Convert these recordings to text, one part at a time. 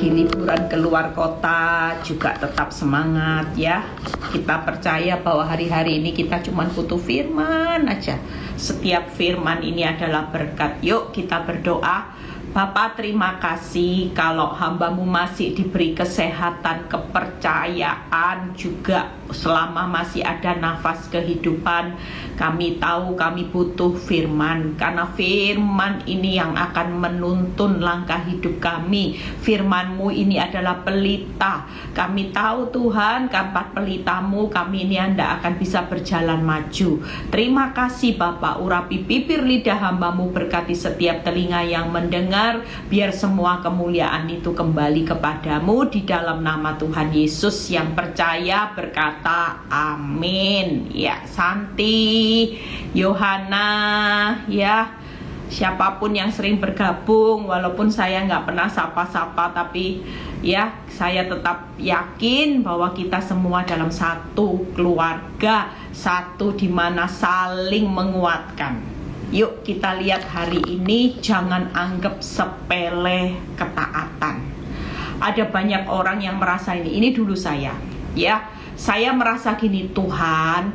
Liburan keluar kota juga tetap semangat ya. Kita percaya bahwa hari-hari ini kita cuma butuh firman aja. Setiap firman ini adalah berkat. Yuk kita berdoa. Bapa, terima kasih kalau hamba-Mu masih diberi kesehatan, kepercayaan juga selama masih ada nafas kehidupan. Kami tahu kami butuh firman, karena firman ini yang akan menuntun langkah hidup kami. Firman-Mu ini adalah pelita. Kami tahu Tuhan, tanpa pelita-Mu kami ini tidak akan bisa berjalan maju. Terima kasih Bapak, urapi bibir lidah hamba-Mu, berkati setiap telinga yang mendengar. Biar semua kemuliaan itu kembali kepadamu, di dalam nama Tuhan Yesus yang percaya berkata amin. Ya, Santi, Yohana, ya, siapapun yang sering bergabung, walaupun saya nggak pernah sapa-sapa, tapi ya saya tetap yakin bahwa kita semua dalam satu keluarga, satu di mana saling menguatkan. Yuk kita lihat hari ini, jangan anggap sepele ketaatan. Ada banyak orang yang merasa ini dulu saya, ya, saya merasa gini, Tuhan,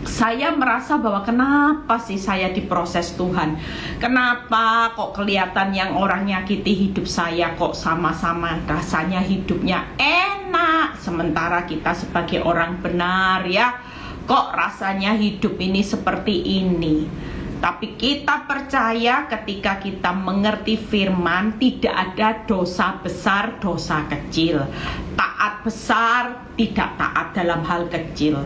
saya merasa bahwa kenapa sih saya diproses Tuhan? Kenapa kok kelihatan yang orang nyakiti hidup saya kok sama-sama rasanya hidupnya enak, sementara kita sebagai orang benar ya, kok rasanya hidup ini seperti ini. Tapi kita percaya ketika kita mengerti firman, tidak ada dosa besar, dosa kecil. Taat besar, tidak taat dalam hal kecil.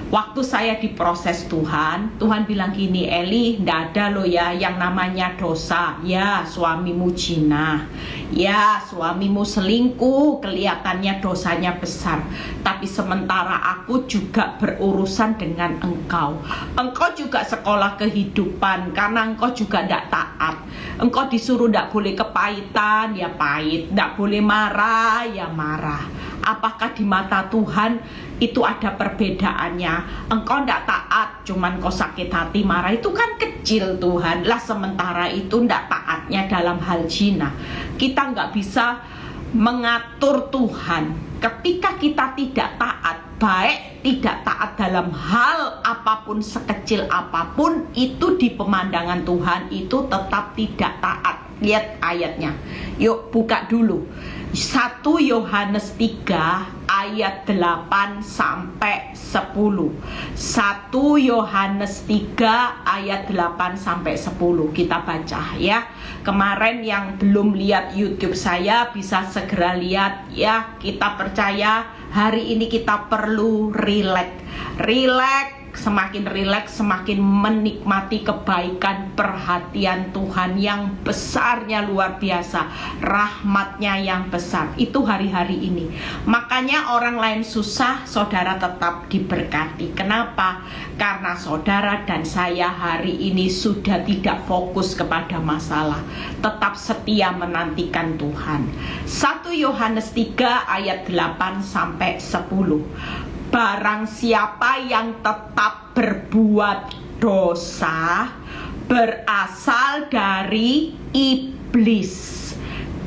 Waktu saya diproses Tuhan bilang gini, Eli, ndak ada loh ya yang namanya dosa. Ya, suamimu zina, ya, suamimu selingkuh, kelihatannya dosanya besar. Tapi sementara aku juga berurusan dengan engkau. Engkau juga sekolah kehidupan, karena engkau juga ndak taat. Engkau disuruh ndak boleh kepahitan, ya pahit. Ndak boleh marah, ya marah. Apakah di mata Tuhan itu ada perbedaannya? Engkau tidak taat, cuman kau sakit hati marah, itu kan kecil Tuhan. Lah sementara itu tidak taatnya dalam hal zina. Kita nggak bisa mengatur Tuhan. Ketika kita tidak taat, baik tidak taat dalam hal apapun, sekecil apapun, itu di pemandangan Tuhan itu tetap tidak taat. Lihat ayatnya, yuk buka dulu 1 Yohanes 3 ayat 8 sampai 10. 1 Yohanes 3 ayat 8 sampai 10 kita baca ya. Kemarin yang belum lihat YouTube saya bisa segera lihat ya. Kita percaya hari ini kita perlu rileks. Semakin rileks, semakin menikmati kebaikan, perhatian Tuhan yang besarnya luar biasa, rahmatnya yang besar. Itu hari-hari ini. Makanya orang lain susah, saudara tetap diberkati. Kenapa? Karena saudara dan saya hari ini sudah tidak fokus kepada masalah, tetap setia menantikan Tuhan. 1 Yohanes 3 ayat 8 sampai 10. Barang siapa yang tetap berbuat dosa berasal dari iblis.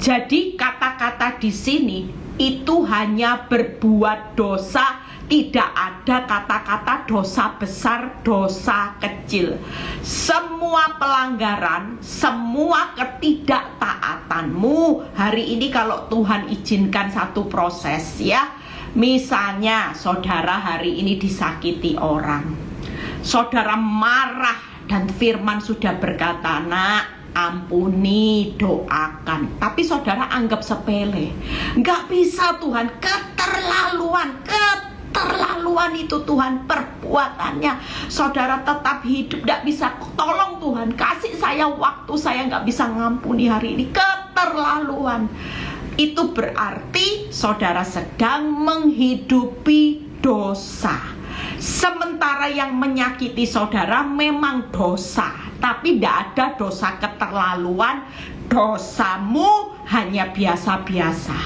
Jadi kata-kata di sini itu hanya berbuat dosa, tidak ada kata-kata dosa besar, dosa kecil. Semua pelanggaran, semua ketidaktaatanmu hari ini, kalau Tuhan izinkan satu proses ya. Misalnya saudara hari ini disakiti orang, saudara marah dan firman sudah berkata, nak, ampuni, doakan, tapi saudara anggap sepele. Nggak bisa Tuhan, keterlaluan itu Tuhan perbuatannya. Saudara tetap hidup, nggak bisa. Tolong Tuhan, kasih saya waktu, saya nggak bisa ngampuni hari ini. Keterlaluan. Itu berarti saudara sedang menghidupi dosa. Sementara yang menyakiti saudara memang dosa, tapi tidak ada dosa keterlaluan, dosamu hanya biasa-biasa.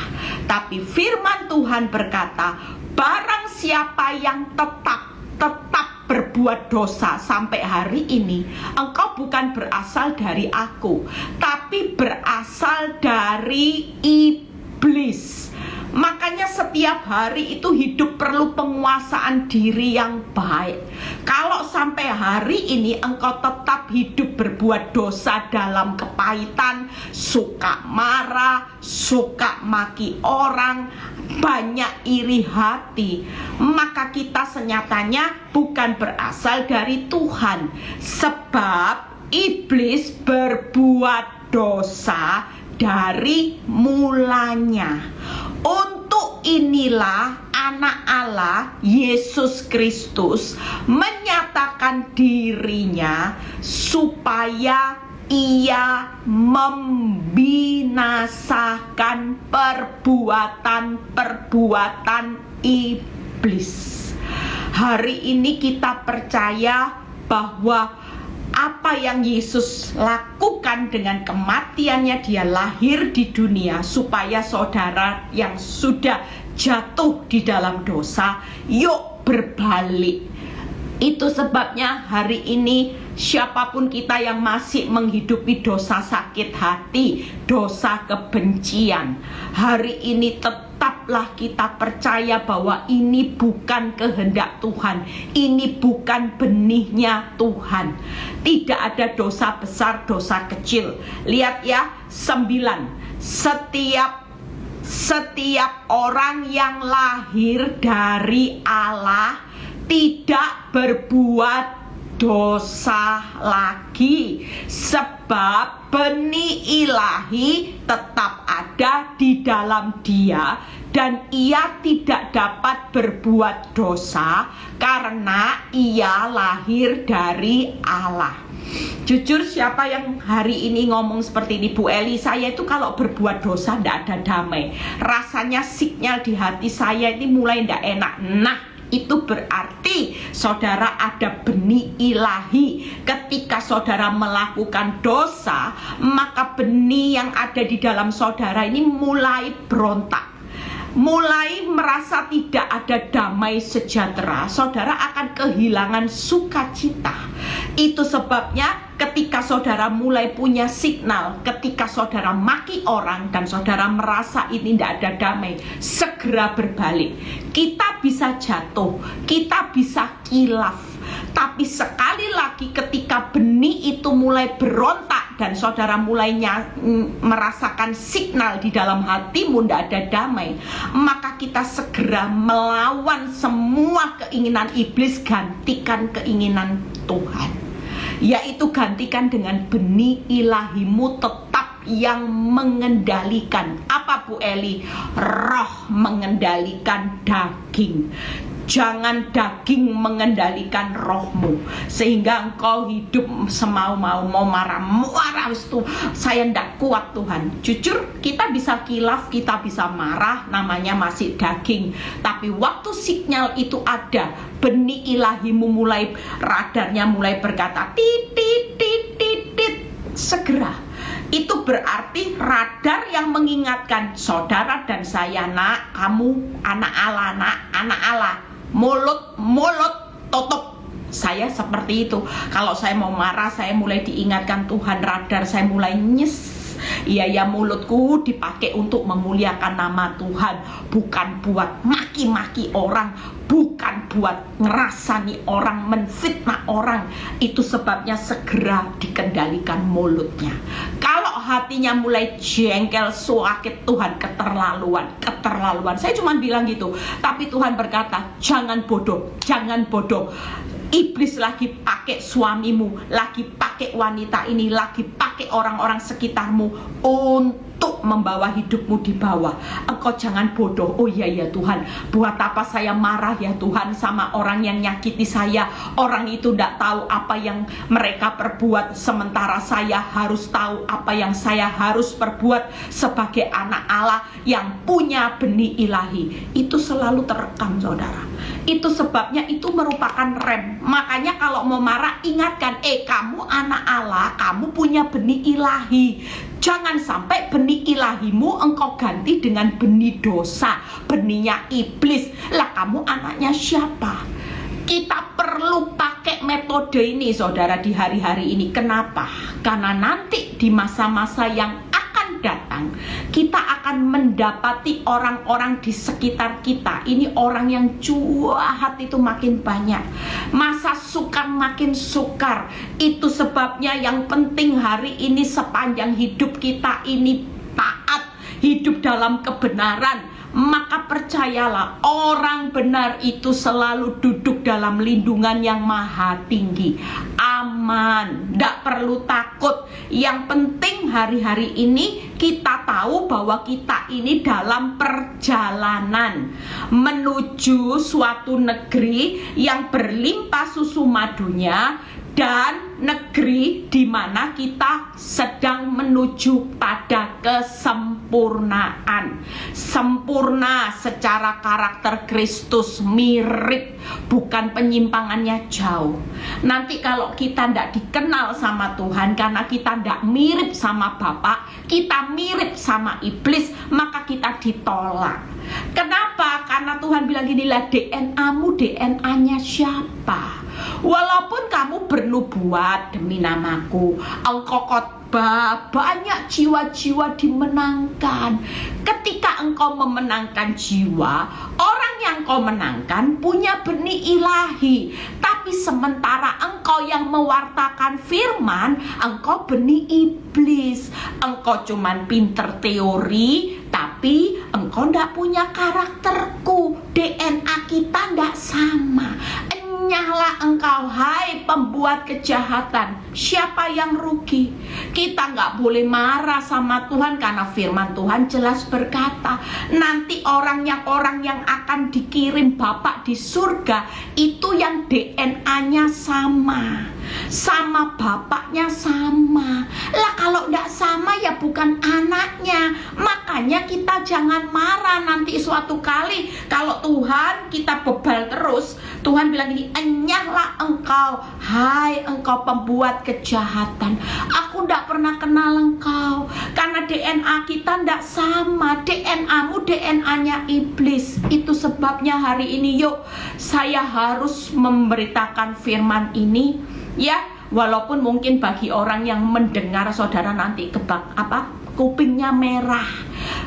Tapi firman Tuhan berkata, barang siapa yang tetap berbuat dosa sampai hari ini, engkau bukan berasal dari aku, tapi berasal dari iblis. Makanya setiap hari itu hidup perlu penguasaan diri yang baik. Kalau sampai hari ini engkau tetap hidup berbuat dosa dalam kepahitan, suka marah, suka maki orang, banyak iri hati, maka kita senyatanya bukan berasal dari Tuhan. Sebab iblis berbuat dosa dari mulanya. Untuk inilah anak Allah Yesus Kristus menyatakan dirinya supaya ia membinasakan perbuatan iblis. Hari ini kita percaya bahwa apa yang Yesus lakukan dengan kematiannya, dia lahir di dunia supaya saudara yang sudah jatuh di dalam dosa, yuk berbalik. Itu sebabnya hari ini siapapun kita yang masih menghidupi dosa sakit hati, dosa kebencian, hari ini tetaplah kita percaya bahwa ini bukan kehendak Tuhan, ini bukan benihnya Tuhan. Tidak ada dosa besar, dosa kecil. Lihat ya, 9. Setiap orang yang lahir dari Allah tidak berbuat dosa lagi, sebab benih ilahi tetap ada di dalam dia, dan ia tidak dapat berbuat dosa karena ia lahir dari Allah. Jujur, siapa yang hari ini ngomong seperti ini, Bu Eli, saya itu kalau berbuat dosa tidak ada damai, rasanya sinyal di hati saya ini mulai tidak enak. Nah, itu berarti saudara ada benih ilahi. Ketika saudara melakukan dosa, maka benih yang ada di dalam saudara ini mulai berontak, mulai merasa tidak ada damai sejahtera. Saudara akan kehilangan sukacita. Itu sebabnya ketika saudara mulai punya signal, ketika saudara maki orang dan saudara merasa ini tidak ada damai, segera berbalik. Kita bisa jatuh, kita bisa kilaf, tapi sekali lagi ketika benih itu mulai berontak dan saudara mulainya merasakan signal di dalam hatimu tidak ada damai, maka kita segera melawan semua keinginan iblis, gantikan keinginan Tuhan, yaitu gantikan dengan benih ilahimu tetap yang mengendalikan. Apa, Bu Eli? Roh mengendalikan daging. Jangan daging mengendalikan rohmu, sehingga engkau hidup semau-mau, mau marah itu saya ndak kuat Tuhan. Jujur, kita bisa kilaf, kita bisa marah, namanya masih daging. Tapi waktu sinyal itu ada, benih ilahimu mulai, radarnya mulai berkata titit, segera. Itu berarti radar yang mengingatkan saudara dan saya, nak, kamu anak Allah, nak, anak Allah. Mulut tutup. Saya seperti itu. Kalau saya mau marah, saya mulai diingatkan Tuhan, radar saya mulai nyes. Iya ya, mulutku dipakai untuk memuliakan nama Tuhan, bukan buat maki-maki orang, bukan buat ngerasani orang, menfitnah orang. Itu sebabnya segera dikendalikan mulutnya. Kalau hatinya mulai jengkel, sakit, Tuhan, keterlaluan. Saya cuma bilang gitu. Tapi Tuhan berkata, jangan bodoh. Iblis lagi pakai suamimu, lagi pakai wanita ini, lagi pakai orang-orang sekitarmu untuk membawa hidupmu di bawah. Engkau jangan bodoh. Oh iya ya Tuhan, buat apa saya marah ya Tuhan sama orang yang nyakiti saya? Orang itu tidak tahu apa yang mereka perbuat, sementara saya harus tahu apa yang saya harus perbuat sebagai anak Allah yang punya benih ilahi. Itu selalu terekam, saudara. Itu sebabnya itu merupakan rem. Makanya kalau mau marah, ingatkan, kamu anak Allah, kamu punya benih ilahi. Jangan sampai benih ilahimu engkau ganti dengan benih dosa, benihnya iblis. Lah kamu anaknya siapa? Kita perlu pakai metode ini saudara di hari-hari ini. Kenapa? Karena nanti di masa-masa yang akan datang kita akan mendapati orang-orang di sekitar kita ini orang yang jahat itu makin banyak, masa sukar makin sukar. Itu sebabnya yang penting hari ini sepanjang hidup kita ini taat, hidup dalam kebenaran. Maka percayalah, orang benar itu selalu duduk dalam lindungan yang maha tinggi. Aman, tidak perlu takut. Yang penting hari-hari ini kita tahu bahwa kita ini dalam perjalanan menuju suatu negeri yang berlimpah susu madunya, dan negeri di mana kita sedang menuju pada kesempurnaan. Sempurna secara karakter Kristus, mirip, bukan penyimpangannya jauh. Nanti kalau kita tidak dikenal sama Tuhan karena kita tidak mirip sama Bapa, kita mirip sama iblis, maka kita ditolak. Kenapa? Karena Tuhan bilang ginilah, DNA-mu DNA-nya siapa? Walaupun kamu bernubuat demi namaku, engkau khotbah, banyak jiwa-jiwa dimenangkan. Ketika engkau memenangkan jiwa, orang yang kau menangkan punya benih ilahi. Tapi sementara engkau yang mewartakan firman, engkau benih iblis. Engkau cuman pinter teori, tapi engkau ndak punya karakterku. DNA kita ndak sama. Nyahlah engkau, hai pembuat kejahatan. Siapa yang rugi? Kita nggak boleh marah sama Tuhan karena firman Tuhan jelas berkata, nanti orang yang akan dikirim Bapa di surga itu yang DNA-nya sama bapaknya sama. Lah kalau nggak sama ya bukan anaknya. Makanya kita jangan marah nanti suatu kali kalau Tuhan kita bebal terus. Tuhan bilang ini, enyahlah engkau, hai engkau pembuat kejahatan. Aku ndak pernah kenal engkau karena DNA kita ndak sama. DNA-mu DNA-nya iblis. Itu sebabnya hari ini yuk saya harus memberitakan firman ini, ya. Walaupun mungkin bagi orang yang mendengar saudara nanti kupingnya merah.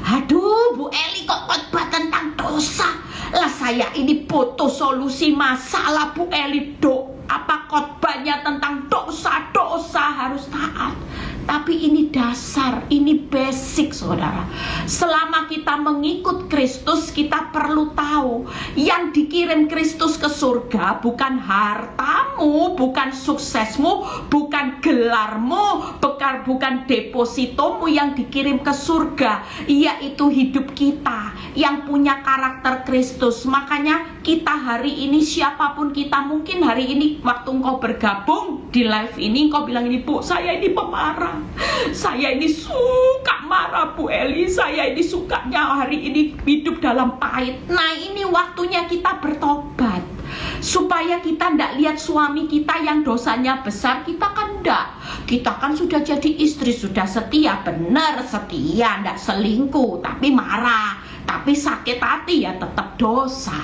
Aduh, Bu Eli kok khotbah tentang dosa. Lah saya ini butuh solusi masalah, Bu Eli. Khotbahnya tentang dosa harus taat. Tapi ini dasar, ini basic saudara. Selama kita mengikut Kristus, kita perlu tahu yang dikirim Kristus ke surga bukan hartamu, bukan suksesmu, bukan gelarmu, bukan depositomu yang dikirim ke surga, yaitu hidup kita yang punya karakter Kristus. Makanya kita hari ini, siapapun kita, mungkin hari ini waktu engkau bergabung di live ini, engkau bilang ini, Bu, saya ini pemarah, saya ini suka marah, Bu Eli, saya ini sukanya hari ini hidup dalam pahit. Nah, ini waktunya kita bertobat, supaya kita ndak lihat suami kita yang dosanya besar. Kita kan ndak, kita kan sudah jadi istri, sudah setia, benar setia, ndak selingkuh, tapi marah, tapi sakit hati, ya tetap dosa.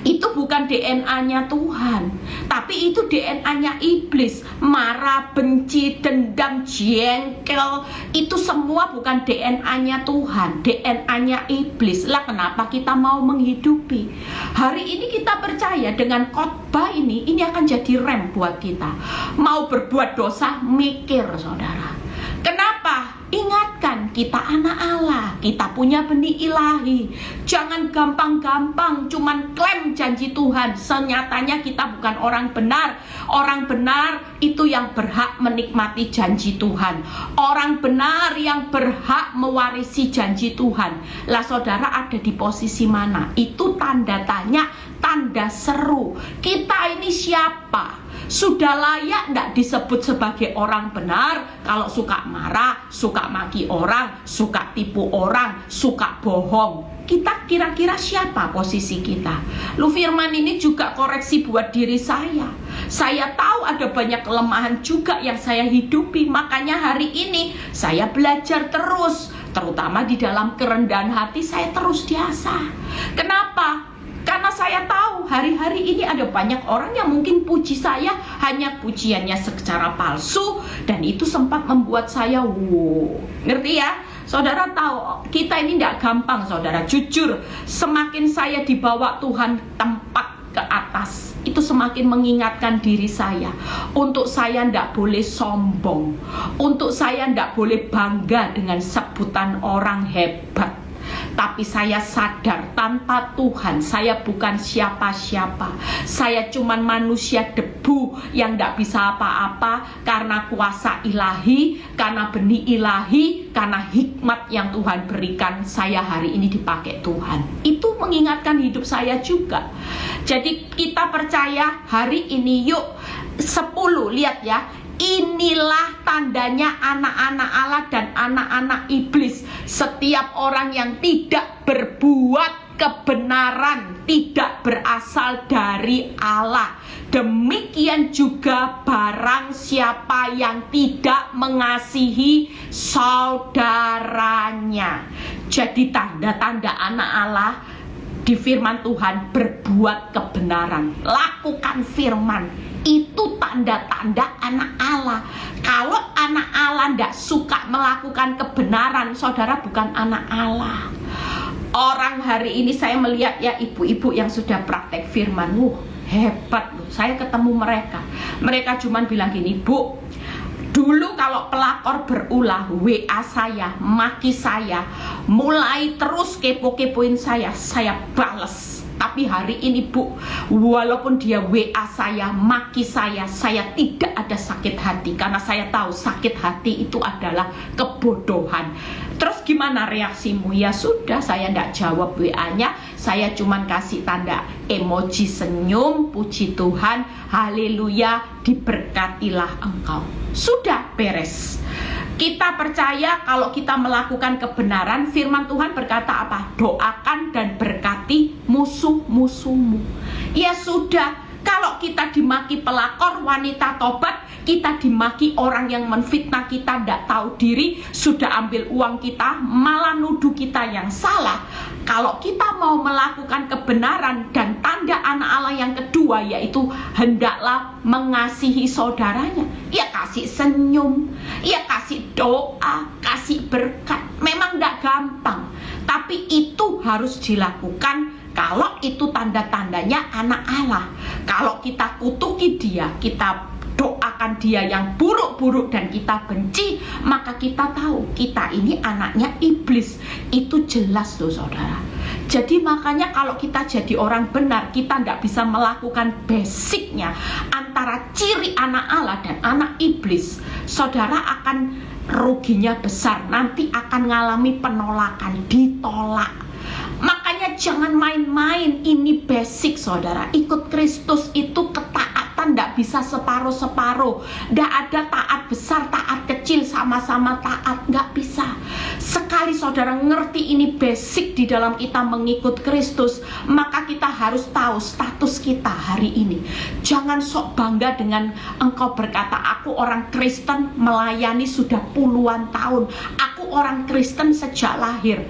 Itu bukan DNA-nya Tuhan, tapi itu DNA-nya iblis. Marah, benci, dendam, jengkel, itu semua bukan DNA-nya Tuhan, DNA-nya iblis. Lah kenapa kita mau menghidupi? Hari ini kita percaya dengan khotbah ini akan jadi rem buat kita. Mau berbuat dosa, mikir saudara. Kenapa? Ingatkan, kita anak Allah, kita punya benih ilahi. Jangan gampang-gampang cuman klaim janji Tuhan, senyatanya kita bukan orang benar. Orang benar itu yang berhak menikmati janji Tuhan. Orang benar yang berhak mewarisi janji Tuhan. Lah saudara ada di posisi mana? Itu tanda tanya tanda seru. Kita ini siapa? Sudah layak tidak disebut sebagai orang benar kalau suka marah, suka maki orang, suka tipu orang, suka bohong? Kita kira-kira siapa posisi kita? Lu firman ini juga koreksi buat diri saya. Saya tahu ada banyak kelemahan juga yang saya hidupi. Makanya hari ini saya belajar terus, terutama di dalam kerendahan hati saya terus diasah. Kenapa? Karena saya tahu hari-hari ini ada banyak orang yang mungkin puji saya hanya pujiannya secara palsu, dan itu sempat membuat saya ngerti ya? Saudara tahu, kita ini tidak gampang, saudara. Jujur, semakin saya dibawa Tuhan tempat ke atas, itu semakin mengingatkan diri saya untuk saya tidak boleh sombong, untuk saya tidak boleh bangga dengan sebutan orang hebat. Tapi saya sadar tanpa Tuhan saya bukan siapa-siapa. Saya cuman manusia debu yang tidak bisa apa-apa. Karena kuasa ilahi, karena benih ilahi, karena hikmat yang Tuhan berikan, saya hari ini dipakai Tuhan. Itu mengingatkan hidup saya juga. Jadi kita percaya hari ini, yuk 10, lihat ya. Inilah tandanya anak-anak Allah dan anak-anak iblis. Setiap orang yang tidak berbuat kebenaran tidak berasal dari Allah. Demikian juga barang siapa yang tidak mengasihi saudaranya. Jadi tanda-tanda anak Allah di firman Tuhan, berbuat kebenaran, lakukan firman. Itu tanda-tanda anak Allah. Kalau anak Allah tidak suka melakukan kebenaran, saudara bukan anak Allah. Orang hari ini saya melihat ya, ibu-ibu yang sudah praktek firman, hebat loh. Saya ketemu mereka. Mereka cuma bilang gini, Bu, dulu kalau pelakor berulah WA saya, maki saya, mulai terus kepo-kepoin saya bales. Tapi hari ini Bu, walaupun dia WA saya, maki saya tidak ada sakit hati. Karena saya tahu sakit hati itu adalah kebodohan. Terus gimana reaksimu? Ya sudah, saya tidak jawab WA-nya. Saya cuman kasih tanda emoji senyum, puji Tuhan, haleluya, diberkatilah engkau. Sudah beres. Kita percaya kalau kita melakukan kebenaran, firman Tuhan berkata apa? Doakan dan berkati musuh-musuhmu. Ya sudah, kalau kita dimaki pelakor, wanita tobat, kita dimaki orang yang menfitnah kita, tidak tahu diri, sudah ambil uang kita, malah nuduh kita yang salah. Kalau kita mau melakukan kebenaran dan tanda anak Allah yang kedua, yaitu hendaklah mengasihi saudaranya. Ya kasih senyum, ya kasih doa, kasih berkat. Memang tidak gampang, tapi itu harus dilakukan. Kalau itu tanda-tandanya anak Allah. Kalau kita kutuki dia, kita doakan dia yang buruk-buruk dan kita benci, maka kita tahu kita ini anaknya iblis. Itu jelas loh saudara. Jadi makanya kalau kita jadi orang benar, kita tidak bisa melakukan basicnya antara ciri anak Allah dan anak iblis. Saudara akan ruginya besar, nanti akan mengalami penolakan, ditolak. Makanya jangan main-main, ini basic saudara. Ikut Kristus itu ketaatan tidak bisa separuh-separuh. Tidak ada taat besar, taat kecil, sama-sama taat, nggak bisa. Sekali saudara ngerti ini basic di dalam kita mengikut Kristus, maka kita harus tahu status kita hari ini. Jangan sok bangga dengan engkau berkata, aku orang Kristen melayani sudah puluhan tahun, aku orang Kristen sejak lahir.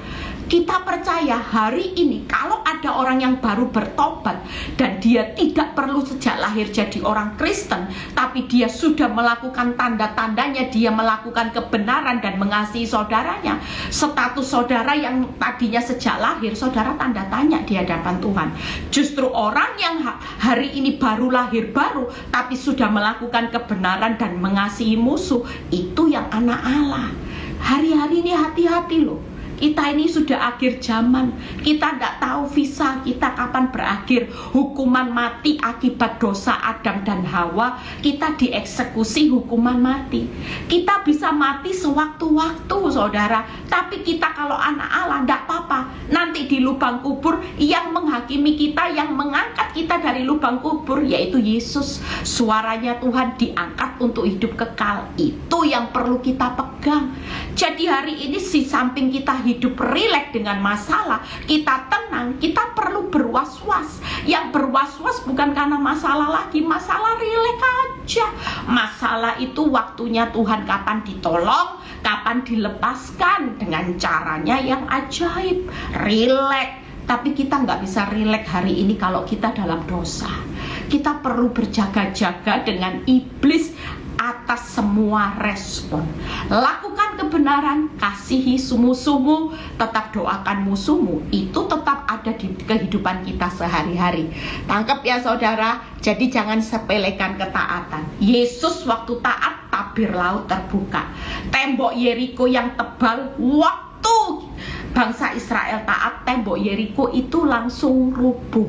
Kita percaya hari ini kalau ada orang yang baru bertobat dan dia tidak perlu sejak lahir jadi orang Kristen, tapi dia sudah melakukan tanda-tandanya, dia melakukan kebenaran dan mengasihi saudaranya. Status saudara yang tadinya sejak lahir, saudara tanda tanya di hadapan Tuhan. Justru orang yang hari ini baru lahir baru, tapi sudah melakukan kebenaran dan mengasihi musuh, itu yang anak Allah. Hari-hari ini hati-hati loh. Kita ini sudah akhir zaman. Kita tidak tahu visa kita kapan berakhir. Hukuman mati akibat dosa Adam dan Hawa, kita dieksekusi hukuman mati. Kita bisa mati sewaktu-waktu, saudara. Tapi kita kalau anak Allah, tidak apa-apa. Nanti di lubang kubur yang menghakimi kita, yang mengangkat kita dari lubang kubur, yaitu Yesus. Suaranya Tuhan diangkat untuk hidup kekal. Itu yang perlu kita pegang. Jadi hari ini di samping kita hidup rileks dengan masalah, kita tenang, kita perlu berwas-was. Yang berwas-was bukan karena masalah lagi, masalah rileks aja. Masalah itu waktunya Tuhan kapan ditolong, kapan dilepaskan dengan caranya yang ajaib. Rileks. Tapi kita nggak bisa rileks hari ini kalau kita dalam dosa. Kita perlu berjaga-jaga dengan iblis atas semua respon. Lakukan kebenaran, kasihi musuhmu, tetap doakan musuhmu. Itu tetap ada di kehidupan kita sehari-hari. Tangkap ya saudara. Jadi jangan sepelekan ketaatan. Yesus waktu taat, tabir laut terbuka. Tembok Yeriko yang tebal, waktu bangsa Israel taat, tembok Yeriko itu langsung rubuh.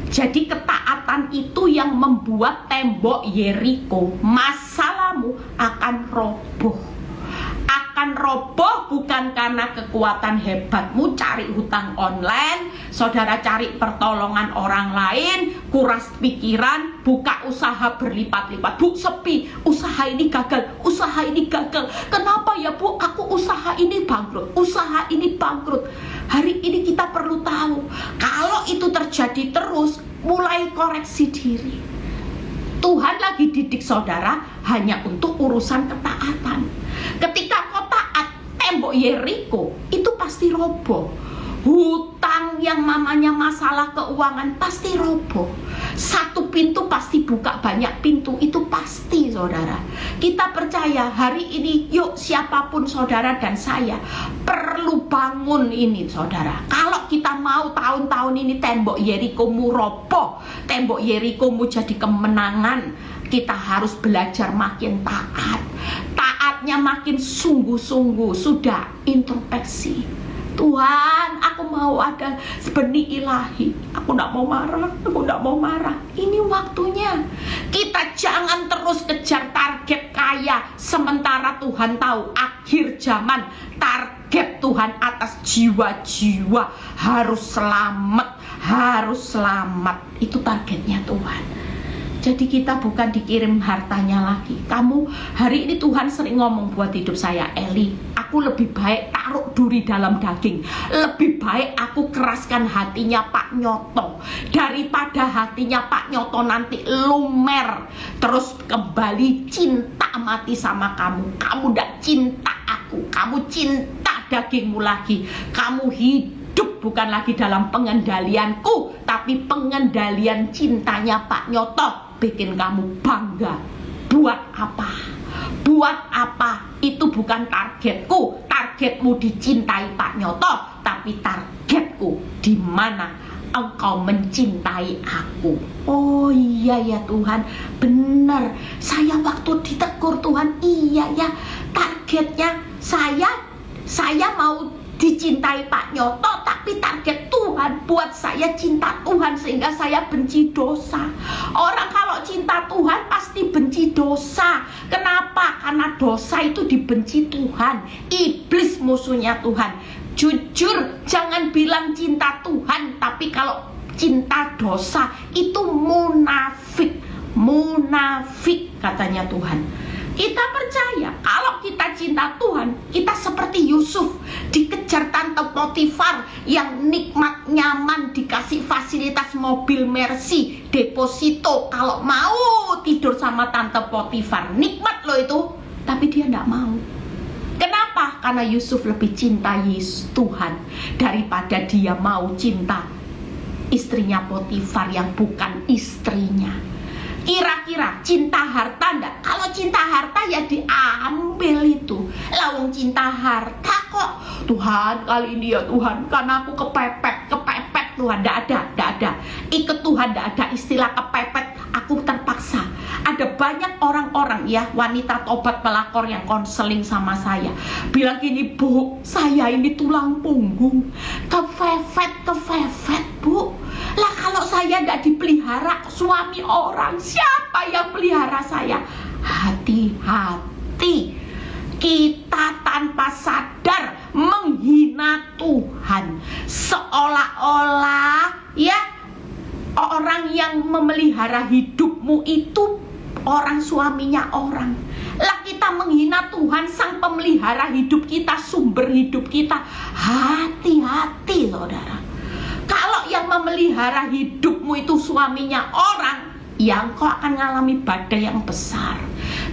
Jadi ketaatan itu yang membuat tembok Yeriko, masalahmu akan roboh. Akan roboh bukan karena kekuatan hebatmu, cari hutang online, saudara cari pertolongan orang lain, kuras pikiran, buka usaha berlipat-lipat. Bu, sepi, usaha ini gagal, usaha ini gagal. Kenapa ya Bu? Aku usaha ini bangkrut, usaha ini bangkrut. Hari ini kita perlu tahu, kalau itu terjadi terus, mulai koreksi diri. Tuhan lagi didik saudara hanya untuk urusan ketaatan. Ketika kau taat, tembok Yeriko itu pasti roboh. Hutang yang namanya masalah keuangan pasti roboh. Satu pintu pasti buka banyak pintu, itu pasti saudara. Kita percaya hari ini, yuk siapapun saudara dan saya perlu bangun ini saudara. Kalau kita mau tahun-tahun ini tembok Yerikomu roboh, tembok Yerikomu jadi kemenangan, kita harus belajar makin taat. Taatnya makin sungguh-sungguh. Sudah introspeksi. Tuhan, aku mau ada benih ilahi. Aku tidak mau marah, aku tidak mau marah. Ini waktunya. Kita jangan terus kejar target kaya, sementara Tuhan tahu akhir zaman target Tuhan atas jiwa-jiwa harus selamat, harus selamat. Itu targetnya Tuhan. Jadi kita bukan dikirim hartanya lagi. Kamu hari ini Tuhan sering ngomong buat hidup saya, Eli, aku lebih baik taruh duri dalam daging. Lebih baik aku keraskan hatinya Pak Nyoto daripada hatinya Pak Nyoto nanti lumer. Terus kembali cinta mati sama kamu. Kamu gak cinta aku, kamu cinta dagingmu lagi. Kamu hidup bukan lagi dalam pengendalianku, tapi pengendalian cintanya Pak Nyoto. Bikin kamu bangga. Buat apa? Buat apa? Itu bukan targetku. Targetmu dicintai Pak Nyoto, tapi targetku di mana Engkau mencintai aku. Oh iya ya Tuhan, benar. Saya waktu ditegur Tuhan, iya ya, targetnya saya mau dicintai Pak Nyoto, tapi target Tuhan buat saya cinta Tuhan sehingga saya benci dosa. Orang kalau cinta Tuhan pasti benci dosa. Kenapa? Karena dosa itu dibenci Tuhan. Iblis musuhnya Tuhan. Jujur, jangan bilang cinta Tuhan, tapi kalau cinta dosa itu munafik. Munafik katanya Tuhan. Kita percaya kalau kita cinta Tuhan, kita seperti Yusuf dikejar tante Potifar yang nikmat, nyaman, dikasih fasilitas mobil Mercy, deposito. Kalau mau tidur sama tante Potifar, nikmat loh itu. Tapi dia tidak mau. Kenapa? Karena Yusuf lebih cinta Tuhan daripada dia mau cinta istrinya Potifar yang bukan istrinya. Kira-kira cinta harta enggak? Kalau cinta harta ya diambil itu. Lawang cinta harta kok. Tuhan kali ini ya Tuhan, karena aku kepepet Tuhan. Enggak ada. Ikut Tuhan, enggak ada istilah kepepet. Aku terpaksa. Ada banyak orang-orang ya, wanita tobat pelakor yang konseling sama saya, bilang gini, Bu, saya ini tulang punggung, kefefet Bu. Lah kalau saya tidak dipelihara suami orang, siapa yang pelihara saya? Hati-hati, kita tanpa sadar menghina Tuhan, seolah-olah ya orang yang memelihara hidupmu itu orang suaminya orang. Lah kita menghina Tuhan, sang pemelihara hidup kita, sumber hidup kita. Hati-hati saudara. Kalau yang memelihara hidupmu itu suaminya orang, ya engkau akan mengalami badai yang besar.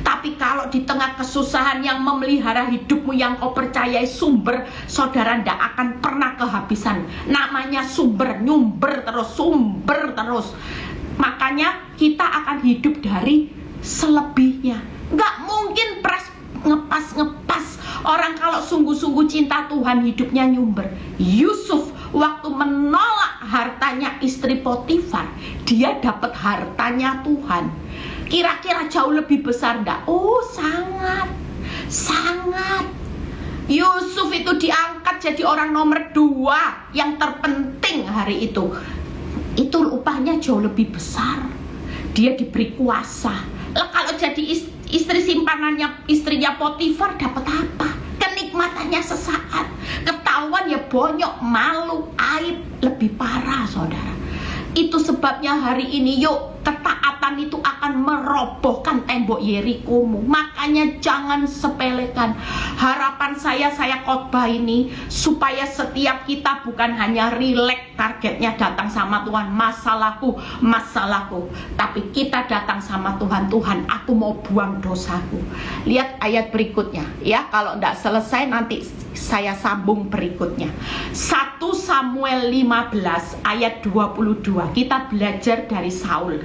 Tapi kalau di tengah kesusahan yang memelihara hidupmu, yang kau percayai sumber, saudara tidak akan pernah kehabisan. Namanya sumber, nyumber terus. Makanya kita akan hidup dari selebihnya. Nggak mungkin ngepas. Orang kalau sungguh-sungguh cinta Tuhan, hidupnya nyumber. Yusuf waktu menolak hartanya istri Potifar, dia dapat hartanya Tuhan. Kira-kira jauh lebih besar enggak? Oh, sangat. Yusuf itu diangkat jadi orang nomor 2 yang terpenting hari itu. Itu upahnya jauh lebih besar. Dia diberi kuasa. Lah kalau jadi istri simpanannya istrinya Potifar, dapat apa? Kenikmatannya sesaat. Ketahuan ya bonyok, malu, aib, lebih parah saudara. Itu sebabnya hari ini yuk, ketaatan itu akan merobohkan tembok Yerikomu. Makanya jangan sepelekan. Harapan saya khotbah ini supaya setiap kita bukan hanya rileks, targetnya datang sama Tuhan, masalahku, tapi kita datang sama Tuhan, Tuhan aku mau buang dosaku. Lihat ayat berikutnya ya, kalau tidak selesai nanti saya sambung berikutnya. 1 Samuel 15 ayat 22. Kita belajar dari Saul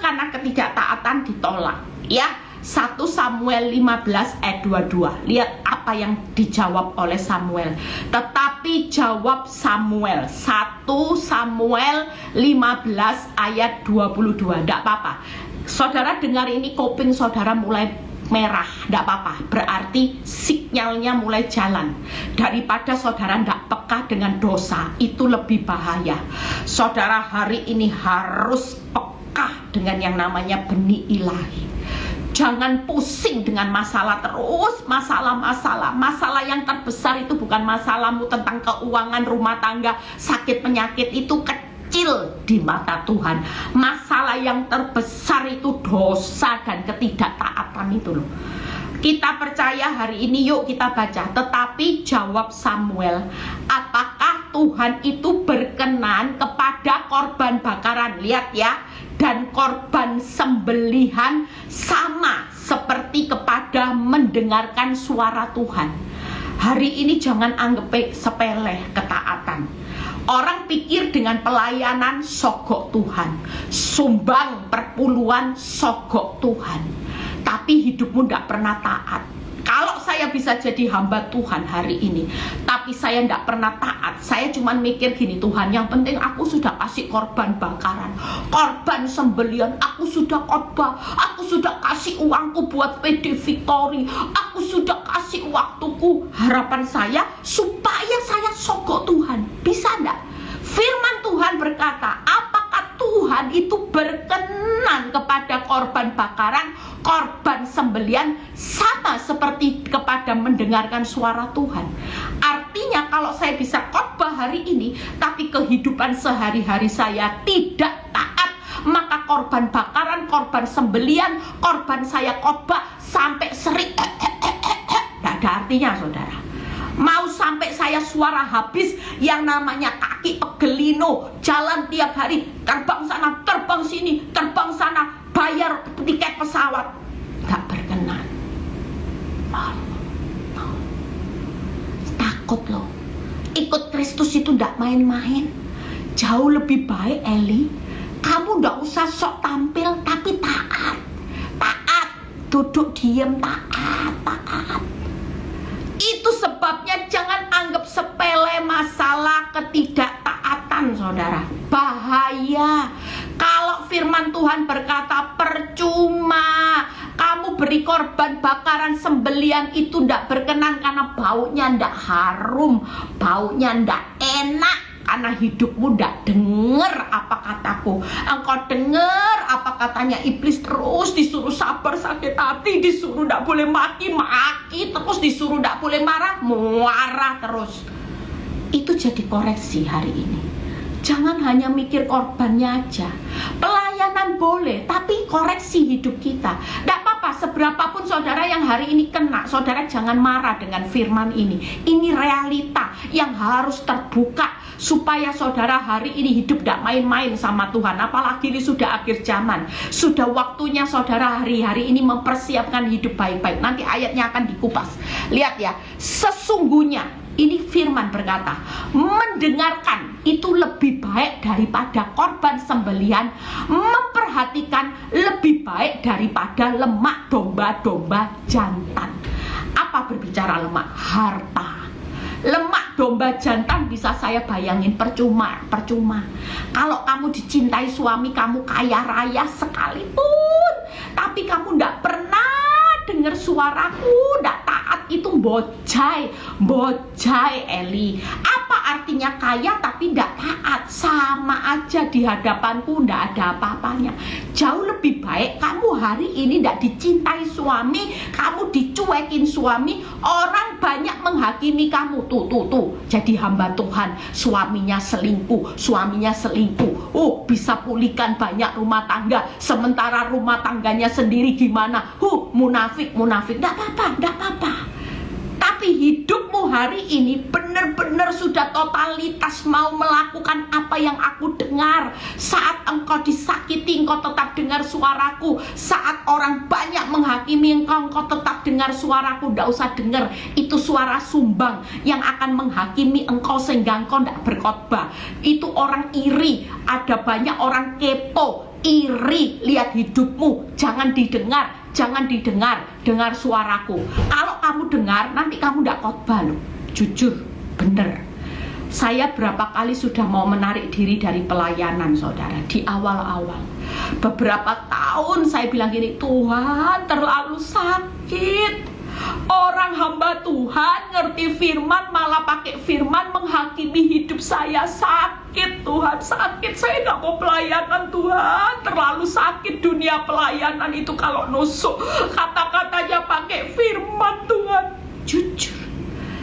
karena ketidaktaatan ditolak ya. 1 Samuel 15 ayat 22. Lihat apa yang dijawab oleh Samuel. Tetapi jawab Samuel, 1 Samuel 15 ayat 22. Tidak apa-apa saudara dengar ini, kuping saudara mulai merah, tidak apa-apa, berarti sinyalnya mulai jalan. Daripada saudara tidak peka dengan dosa, itu lebih bahaya. Saudara hari ini harus peka dengan yang namanya benih ilahi. Jangan pusing dengan masalah terus, masalah yang terbesar itu bukan masalahmu tentang keuangan rumah tangga, sakit penyakit, itu kecil di mata Tuhan. Masalah yang terbesar itu dosa dan ketidaktaatan itu loh. Kita percaya hari ini, yuk kita baca. Tetapi jawab Samuel, apakah Tuhan itu berkenan kepada korban bakaran? Lihat ya, dan korban sembelihan sama seperti kepada mendengarkan suara Tuhan. Hari ini jangan anggap sepele ketaatan. Orang pikir dengan pelayanan sogok Tuhan, sumbang perpuluhan sogok Tuhan, tapi hidupmu tidak pernah taat. Kalau saya bisa jadi hamba Tuhan hari ini, tapi saya tidak pernah taat, saya cuma mikir gini, Tuhan yang penting aku sudah kasih korban bakaran, korban sembelian, aku sudah khotbah, aku sudah kasih uangku buat PD Victory, aku sudah kasih waktuku. Harapan saya supaya saya sogok Tuhan. Bisa enggak? Firman Tuhan berkata, apakah Tuhan itu berkenan kepada korban bakaran, korban sembelian sama seperti kepada mendengarkan suara Tuhan? Artinya kalau saya bisa khotbah hari ini, tapi kehidupan sehari-hari saya tidak taat, maka korban bakaran, korban sembelian, korban saya khotbah sampai sering tidak ada artinya saudara. Mau sampai saya suara habis, yang namanya kaki pegelino, jalan tiap hari, terbang sana, terbang sini, terbang sana, bayar tiket pesawat, gak berkenan. Takut loh. Ikut Kristus itu gak main-main. Jauh lebih baik Eli, kamu gak usah sok tampil, tapi taat. Duduk diem, taat. Itu sebabnya jangan anggap sepele masalah ketidaktaatan saudara. Bahaya. Kalau firman Firman Tuhan berkata, percuma kamu beri korban bakaran sembelian itu tidak berkenan karena baunya tidak harum, baunya tidak enak. Karena hidupmu tidak dengar apa kataku. Engkau dengar apa katanya iblis, terus disuruh sabar sakit hati, disuruh tidak boleh maki-maki, terus disuruh tidak boleh marah terus. Itu jadi koreksi hari ini. Jangan hanya mikir korbannya aja. Pelayanan boleh, tapi koreksi hidup kita. Tidak apa-apa, seberapapun saudara yang hari ini kena, saudara jangan marah dengan firman ini. Ini realita yang harus terbuka, supaya saudara hari ini hidup tidak main-main sama Tuhan. Apalagi ini sudah akhir zaman. Sudah waktunya saudara hari-hari ini mempersiapkan hidup baik-baik. Nanti ayatnya akan dikupas. Lihat ya, sesungguhnya ini firman berkata, mendengarkan itu lebih baik daripada korban sembelihan, memperhatikan lebih baik daripada lemak domba-domba jantan. Apa berbicara lemak? Harta. Lemak domba jantan bisa saya bayangin percuma. Kalau kamu dicintai suami kamu kaya raya sekalipun, tapi kamu tidak pernah dengar suaraku, tidak taat, itu bojai Eli. Apa artinya kaya tapi tidak taat? Sama aja di hadapanku, tidak ada apa-apanya. Jauh lebih baik kamu hari ini tidak dicintai suami, kamu dicuekin suami, orang banyak menghakimi kamu. Tuh jadi hamba Tuhan, suaminya selingkuh, oh bisa pulihkan banyak rumah tangga, sementara rumah tangganya sendiri gimana? Munafik, tidak apa-apa. Tapi hidupmu hari ini benar-benar sudah totalitas mau melakukan apa yang aku dengar. Saat engkau disakiti, engkau tetap dengar suaraku. Saat orang banyak menghakimi engkau, engkau tetap dengar suaraku. Tidak usah dengar, itu suara sumbang yang akan menghakimi engkau sehingga engkau tidak berkhotbah. Itu orang iri, ada banyak orang kepo, iri, lihat hidupmu, jangan didengar, dengar suaraku. Kalau kamu dengar, nanti kamu tidak khotbah loh. Jujur, bener. Saya berapa kali sudah mau menarik diri dari pelayanan saudara. Di awal-awal, beberapa tahun saya bilang gini, Tuhan terlalu sakit. Orang hamba Tuhan ngerti firman, malah pakai firman menghakimi hidup saya. Sakit Tuhan, sakit. Saya gak mau pelayanan Tuhan, terlalu sakit dunia pelayanan itu. Kalau nusuk kata-katanya pakai firman Tuhan. Jujur,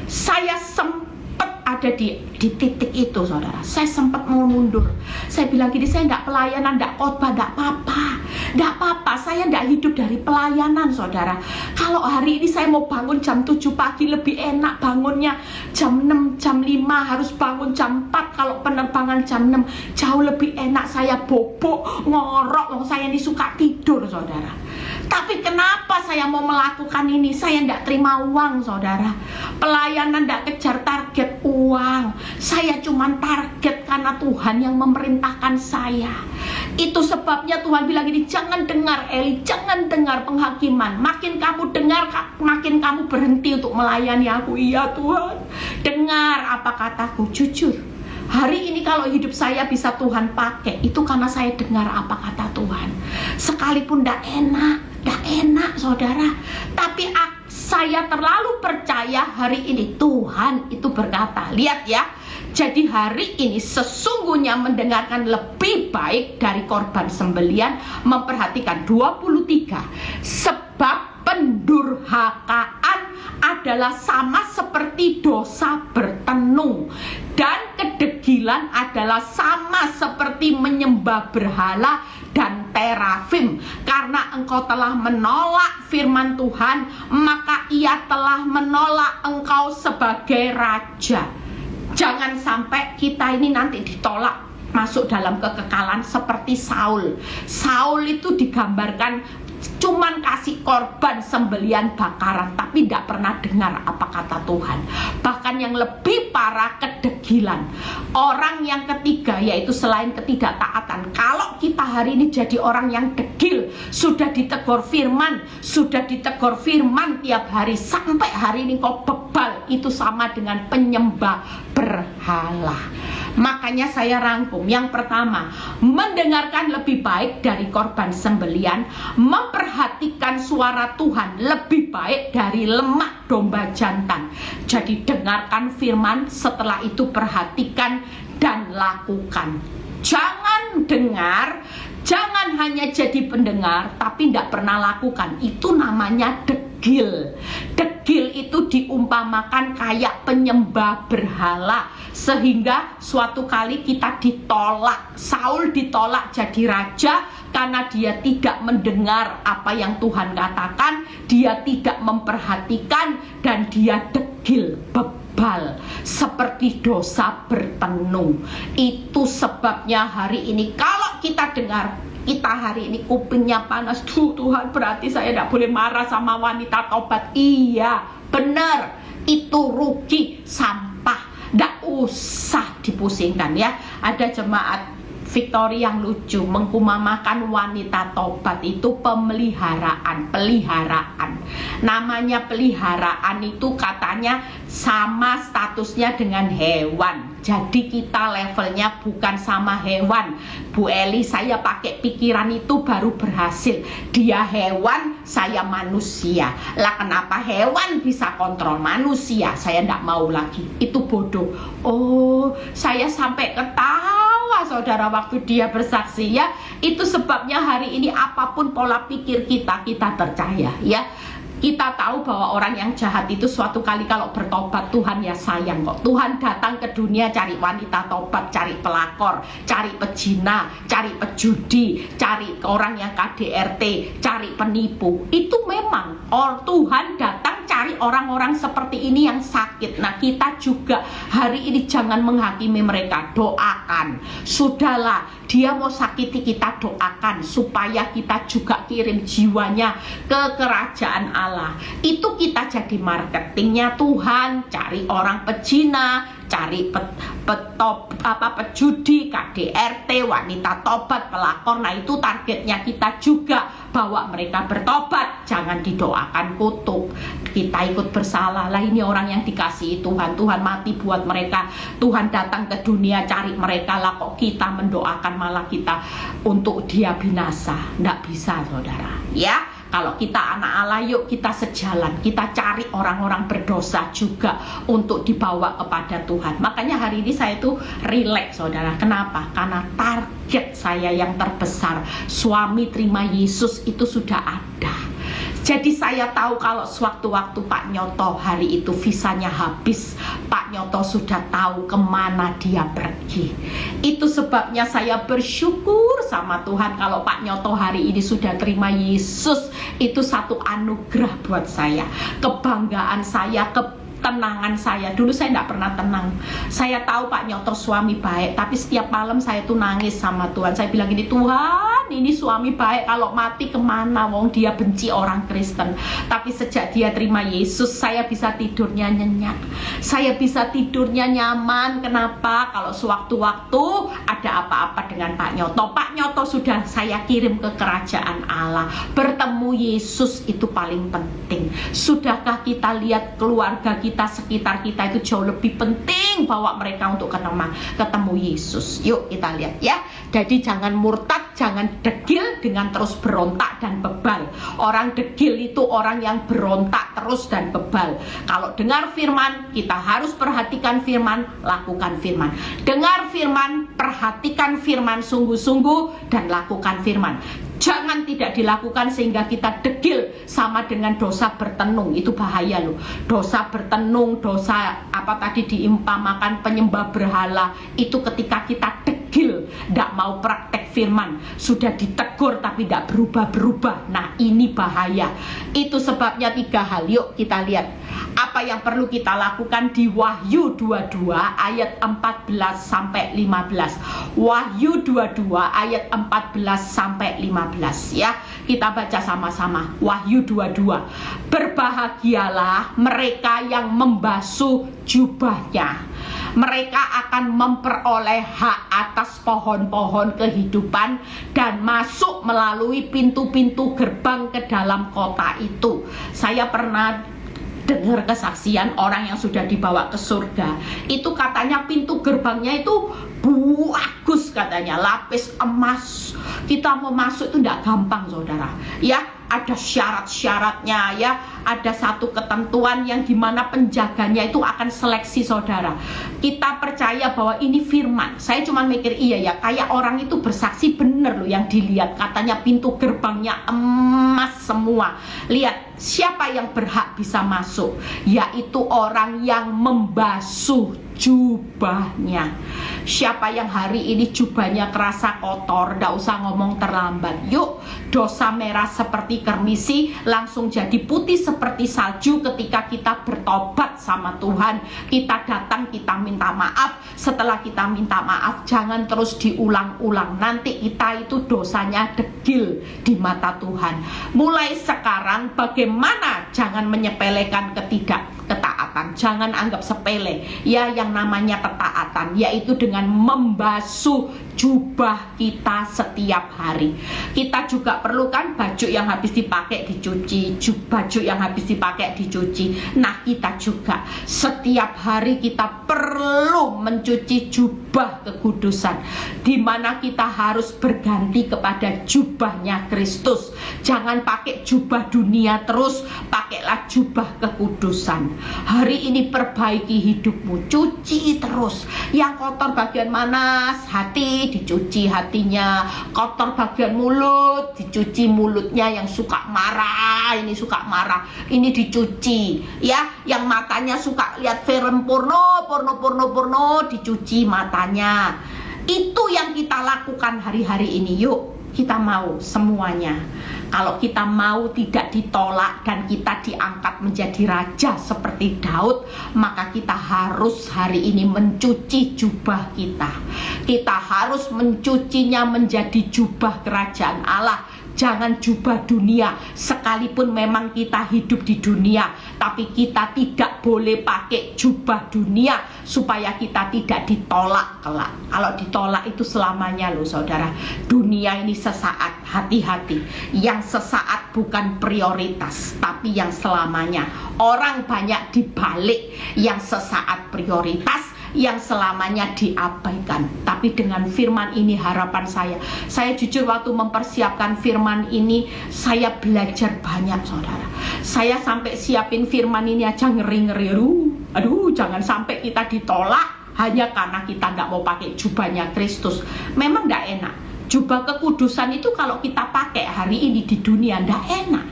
saya sempat ada di titik itu saudara. Saya sempat mau mundur. Saya bilang gini, saya tidak pelayanan, tidak khotbah, tidak apa-apa. Saya tidak hidup dari pelayanan saudara. Kalau hari ini saya mau bangun jam 7 pagi, lebih enak bangunnya jam 6, jam 5, harus bangun jam 4. Kalau penerbangan jam 6 jauh lebih enak. Saya bobok, ngorok, saya ini suka tidur saudara. Tapi kenapa saya mau melakukan ini? Saya tidak terima uang saudara. Pelayanan tidak kejar target uang. Saya cuma target karena Tuhan yang memerintahkan saya. Itu sebabnya Tuhan bilang gini, jangan dengar Eli, jangan dengar penghakiman. Makin kamu dengar, makin kamu berhenti untuk melayani aku. Iya Tuhan, dengar apa kataku. Jujur, hari ini kalau hidup saya bisa Tuhan pakai, itu karena saya dengar apa kata Tuhan. Sekalipun tidak enak saudara, tapi saya terlalu percaya hari ini Tuhan itu berkata. Lihat ya, jadi hari ini sesungguhnya mendengarkan lebih baik dari korban sembelian, memperhatikan 23. Sebab pendurhakaan adalah sama seperti dosa bertenung, dan kedegilan adalah sama seperti menyembah berhala dan terafim. Karena engkau telah menolak firman Tuhan, maka ia telah menolak engkau sebagai raja. Jangan sampai kita ini nanti ditolak masuk dalam kekekalan seperti Saul. Saul itu digambarkan cuman kasih korban sembelian bakaran, tapi tidak pernah dengar apa kata Tuhan. Bahkan yang lebih parah, kedegilan. Orang yang ketiga yaitu selain ketidaktaatan, kalau kita hari ini jadi orang yang degil, sudah ditegur firman tiap hari, sampai hari ini kau bebal, degil itu sama dengan penyembah berhala. Makanya saya rangkum. Yang pertama, mendengarkan lebih baik dari korban sembelian, memperhatikan suara Tuhan lebih baik dari lemak domba jantan. Jadi dengarkan firman, setelah itu perhatikan dan lakukan. Jangan dengar, jangan hanya jadi pendengar tapi tidak pernah lakukan. Itu namanya degil. Degil itu diumpamakan kayak penyembah berhala, sehingga suatu kali kita ditolak. Saul ditolak jadi raja karena dia tidak mendengar apa yang Tuhan katakan, dia tidak memperhatikan, dan dia degil, bebal, seperti dosa bertenung. Itu sebabnya hari ini kalau kita dengar, kita hari ini kupingnya panas, Tuhan berarti saya tidak boleh marah sama wanita tobat. Iya, benar, itu rugi, sampah, tidak usah dipusingkan ya. Ada jemaat Victory yang lucu mengkumamakan wanita tobat itu peliharaan. Namanya peliharaan itu katanya sama statusnya dengan hewan. Jadi kita levelnya bukan sama hewan. Bu Eli, saya pakai pikiran itu baru berhasil. Dia hewan, saya manusia. Lah kenapa hewan bisa kontrol manusia? Saya tidak mau lagi. Itu bodoh. Oh, saya sampai ketawa saudara waktu dia bersaksi ya. Itu sebabnya hari ini apapun pola pikir kita percaya ya. Kita tahu bahwa orang yang jahat itu suatu kali kalau bertobat, Tuhan ya sayang kok. Tuhan datang ke dunia cari wanita tobat, cari pelakor, cari pezina, cari pejudi, cari orang yang KDRT, cari penipu. Itu memang Tuhan datang cari orang-orang seperti ini yang sakit. Nah, kita juga hari ini jangan menghakimi mereka. Doakan. Sudahlah, dia mau sakiti kita, doakan supaya kita juga kirim jiwanya ke kerajaan Allah. Itu kita jadi marketingnya Tuhan, cari orang pezina, cari pejudi, KDRT, wanita tobat, pelakor. Nah, itu targetnya kita juga, bawa mereka bertobat, jangan didoakan kutuk. Kita ikut bersalah. Lah ini orang yang dikasihi Tuhan, Tuhan mati buat mereka, Tuhan datang ke dunia cari mereka. Lah kok kita mendoakan malah kita untuk dia binasa? Nggak bisa saudara ya. Kalau kita anak Allah, yuk kita sejalan, kita cari orang-orang berdosa juga untuk dibawa kepada Tuhan. Makanya hari ini saya tuh rileks saudara. Kenapa? Karena target saya yang terbesar, suami terima Yesus, itu sudah ada. Jadi saya tahu kalau sewaktu-waktu Pak Nyoto hari itu visanya habis, Pak Nyoto sudah tahu kemana dia pergi. Itu sebabnya saya bersyukur sama Tuhan kalau Pak Nyoto hari ini sudah terima Yesus. Itu satu anugerah buat saya, kebanggaan saya, ketenangan saya. Dulu saya tidak pernah tenang. Saya tahu Pak Nyoto suami baik, tapi setiap malam saya tuh nangis sama Tuhan. Saya bilang gini, Tuhan ini suami baik, kalau mati kemana? Wong dia benci orang Kristen. Tapi sejak dia terima Yesus, saya bisa tidurnya nyenyak, saya bisa tidurnya nyaman. Kenapa? Kalau sewaktu-waktu ada apa-apa dengan Pak Nyoto sudah saya kirim ke kerajaan Allah. Bertemu Yesus itu paling penting. Sudahkah kita lihat keluarga kita, sekitar kita itu jauh lebih penting, bawa mereka untuk ketemu Yesus. Yuk kita lihat ya. Jadi jangan murtad, jangan degil dengan terus berontak dan bebal. Orang degil itu orang yang berontak terus dan bebal. Kalau dengar firman, kita harus perhatikan firman, lakukan firman. Dengar firman, perhatikan firman sungguh-sungguh dan lakukan firman. Jangan tidak dilakukan sehingga kita degil sama dengan dosa bertenung. Itu bahaya loh. Dosa bertenung, dosa apa tadi diumpamakan penyembah berhala, itu ketika kita degil, tidak mau praktek firman, sudah ditegur tapi tidak berubah-berubah. Nah ini bahaya. Itu sebabnya 3 hal. Yuk kita lihat apa yang perlu kita lakukan di Wahyu 22 ayat 14 sampai 15. Wahyu 22 ayat 14 sampai 15 ya. Kita baca sama-sama. Wahyu 22. Berbahagialah mereka yang membasuh jubahnya. Mereka akan memperoleh hak atas pohon-pohon kehidupan dan masuk melalui pintu-pintu gerbang ke dalam kota itu. Saya pernah dengar kesaksian orang yang sudah dibawa ke surga. Itu katanya pintu gerbangnya itu bagus katanya, lapis emas. Kita mau masuk itu tidak gampang saudara. Ya, ada syarat-syaratnya ya. Ada satu ketentuan yang dimana penjaganya itu akan seleksi saudara. Kita percaya bahwa ini firman. Saya cuma mikir iya ya, kayak orang itu bersaksi bener loh yang dilihat. Katanya pintu gerbangnya emas semua. Lihat, siapa yang berhak bisa masuk? Yaitu orang yang membasuh jubahnya. Siapa yang hari ini jubahnya kerasa kotor, ndak usah ngomong terlambat. Yuk, dosa merah seperti kermisi langsung jadi putih seperti salju ketika kita bertobat sama Tuhan. Kita datang, kita minta maaf. Setelah kita minta maaf, jangan terus diulang-ulang. Nanti kita itu dosanya degil di mata Tuhan. Mulai sekarang bagaimana jangan menyepelekan ketaatan. Jangan anggap sepele ya yang namanya ketaatan, yaitu dengan membasuh jubah kita setiap hari. Kita juga perlukan baju yang habis dipakai dicuci, baju yang habis dipakai dicuci. Nah, kita juga setiap hari kita perlu mencuci jubah kekudusan, di mana kita harus berganti kepada jubahnya Kristus. Jangan pakai jubah dunia terus, pakailah jubah kekudusan. Hari ini perbaiki hidupmu, cuci terus. Yang kotor bagian mana? Hati, dicuci hatinya. Kotor bagian mulut, dicuci mulutnya. Yang suka marah, ini suka marah, ini dicuci ya. Yang matanya suka lihat film porno, dicuci matanya. Itu yang kita lakukan hari-hari ini. Yuk, kita mau semuanya. Kalau kita mau tidak ditolak dan kita diangkat menjadi raja seperti Daud, maka kita harus hari ini mencuci jubah kita. Kita harus mencucinya menjadi jubah kerajaan Allah. Jangan jubah dunia, sekalipun memang kita hidup di dunia, tapi kita tidak boleh pakai jubah dunia supaya kita tidak ditolak kelak. Kalau ditolak itu selamanya loh saudara. Dunia ini sesaat, hati-hati. Yang sesaat bukan prioritas, tapi yang selamanya. Orang banyak dibalik, yang sesaat prioritas, yang selamanya diabaikan. Tapi dengan firman ini harapan saya jujur waktu mempersiapkan firman ini, saya belajar banyak saudara. Saya sampai siapin firman ini aja ngeri-ngeri. Aduh, jangan sampai kita ditolak hanya karena kita nggak mau pakai jubahnya Kristus. Memang nggak enak. Jubah kekudusan itu kalau kita pakai hari ini di dunia nggak enak.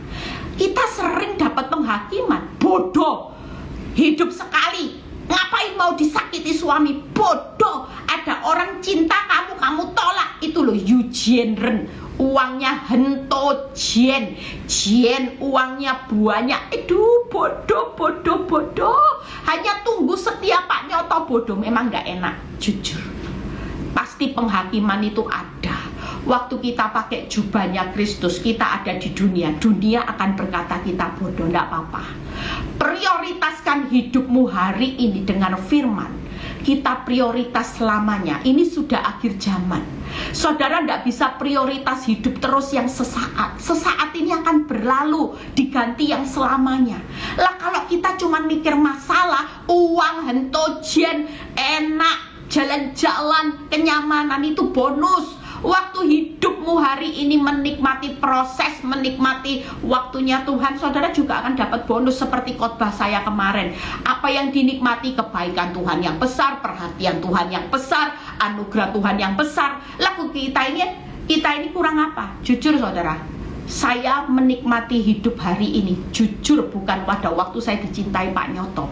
Kita sering dapat penghakiman. Bodoh, hidup sekali, ngapain mau disakiti suami? Bodoh. Ada orang cinta kamu tolak. Itu loh Eugene, uangnya hento jen uangnya banyak. Aduh, bodoh. Hanya tunggu setiap Pak Nyoto bodoh. Memang gak enak, jujur. Pasti penghakiman itu ada. Waktu kita pakai jubahnya Kristus, kita ada di dunia. Dunia akan berkata kita bodoh, tidak apa-apa. Prioritaskan hidupmu hari ini dengan firman. Kita prioritas selamanya. Ini sudah akhir zaman. Saudara tidak bisa prioritas hidup terus yang sesaat. Sesaat ini akan berlalu, diganti yang selamanya. Lah kalau kita cuma mikir masalah, uang, hentojen, enak, jalan-jalan, kenyamanan itu bonus. Waktu hidupmu hari ini menikmati proses, menikmati waktunya Tuhan, saudara juga akan dapat bonus seperti khotbah saya kemarin. Apa yang dinikmati? Kebaikan Tuhan yang besar, perhatian Tuhan yang besar, anugerah Tuhan yang besar. Lalu kita ini kurang apa? Jujur saudara, saya menikmati hidup hari ini. Jujur bukan pada waktu saya dicintai Pak Nyoto,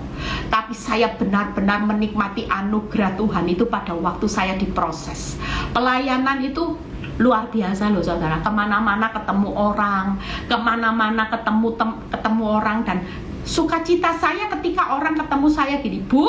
tapi saya benar-benar menikmati anugerah Tuhan itu pada waktu saya diproses. Pelayanan itu luar biasa loh saudara. Kemana-mana ketemu orang, kemana-mana ketemu orang. Dan sukacita saya ketika orang ketemu saya gini, Bu,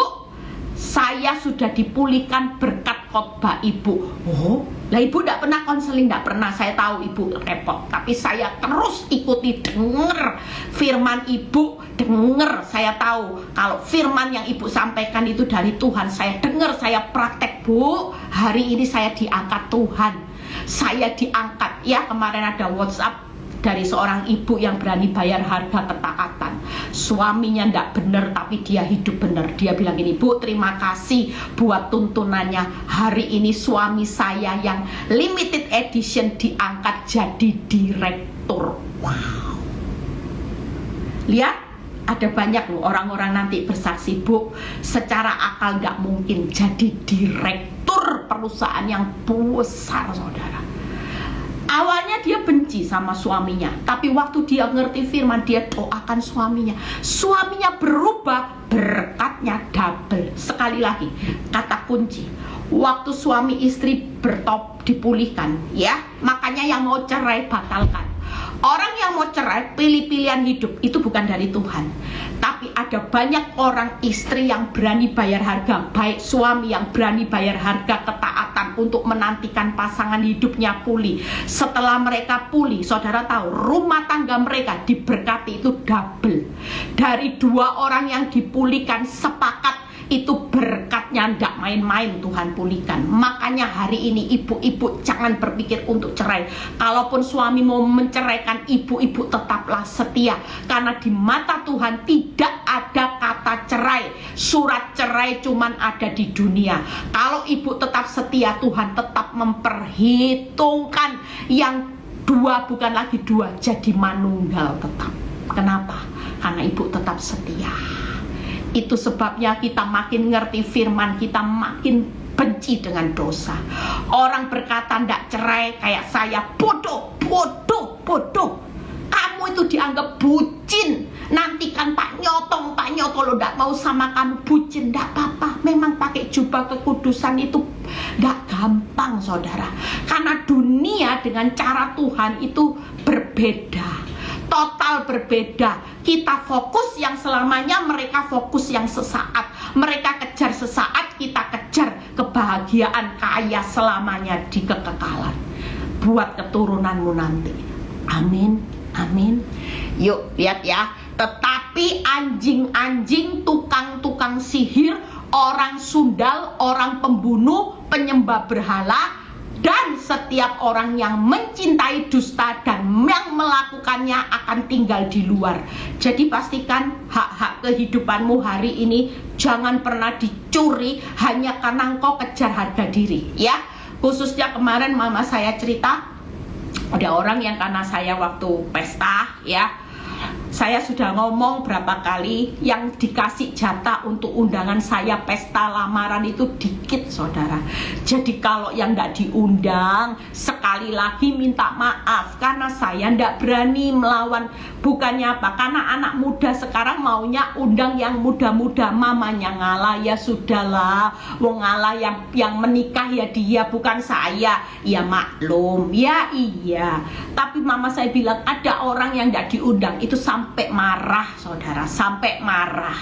saya sudah dipulihkan berkat khotbah Ibu. Oh, lah Ibu tidak pernah konseling, tidak pernah. Saya tahu Ibu repot, tapi saya terus ikuti, dengar firman Ibu, dengar. Saya tahu kalau firman yang Ibu sampaikan itu dari Tuhan. Saya dengar, saya praktek. Bu, hari ini saya diangkat Tuhan. Saya diangkat ya. Kemarin ada WhatsApp dari seorang ibu yang berani bayar harga ketaatan. suaminya tidak benar tapi dia hidup benar. Dia bilang gini, Bu, terima kasih buat tuntunannya. Hari ini suami saya yang limited edition diangkat jadi direktur. Wow. Lihat, ada banyak loh orang-orang nanti bersaksi, Bu, secara akal nggak mungkin jadi direktur perusahaan yang besar, saudara. Awalnya dia benci sama suaminya, tapi waktu dia ngerti firman, dia doakan suaminya. Suaminya berubah, berkatnya double. Sekali lagi, kata kunci, waktu suami istri dipulihkan, ya, makanya yang mau cerai batalkan. Orang yang mau cerai, pilih pilihan hidup, itu bukan dari Tuhan. Tapi ada banyak orang istri yang berani bayar harga, baik suami yang berani bayar harga ketaatan untuk menantikan pasangan hidupnya pulih. Setelah mereka pulih, saudara tahu, rumah tangga mereka diberkati itu double. Dari 2 orang yang dipulihkan sepakat, itu berkatnya ndak main-main Tuhan pulihkan. Makanya hari ini ibu-ibu jangan berpikir untuk cerai. Kalaupun suami mau menceraikan, ibu-ibu tetaplah setia. Karena di mata Tuhan tidak ada kata cerai. Surat cerai cuman ada di dunia. Kalau ibu tetap setia, Tuhan tetap memperhitungkan yang 2 bukan lagi 2, jadi manunggal tetap. Kenapa? Karena ibu tetap setia. Itu sebabnya kita makin ngerti firman, kita makin benci dengan dosa. Orang berkata ndak cerai kayak saya, bodoh, bodoh, bodoh. Kamu itu dianggap bucin. Nantikan Pak Nyoto lo ndak mau sama kamu, bucin. Ndak apa-apa, memang pakai jubah kekudusan itu ndak gampang, saudara. Karena dunia dengan cara Tuhan itu berbeda, total berbeda. Kita fokus yang selamanya, mereka fokus yang sesaat. Mereka kejar sesaat, kita kejar kebahagiaan kaya selamanya di kekekalan. Buat keturunanmu nanti. Amin, amin. Yuk lihat ya. Tetapi anjing-anjing, tukang-tukang sihir, orang sundal, orang pembunuh, penyembah berhala, dan setiap orang yang mencintai dusta dan yang melakukannya akan tinggal di luar. Jadi pastikan hak-hak kehidupanmu hari ini jangan pernah dicuri hanya karena engkau kejar harga diri, ya. Khususnya kemarin mama saya cerita, ada orang yang karena saya waktu pesta, ya, saya sudah ngomong berapa kali, yang dikasih jatah untuk undangan saya pesta lamaran itu dikit, saudara. Jadi kalau yang nggak diundang, sekali lagi minta maaf, karena saya nggak berani melawan. Bukannya apa, karena anak muda sekarang maunya undang yang muda-muda. Mamanya ngalah, ya sudahlah, wong ngalah yang menikah ya dia, bukan saya. Ya maklum, ya iya. Tapi mama saya bilang ada orang yang nggak diundang itu sampai marah, saudara, sampai marah.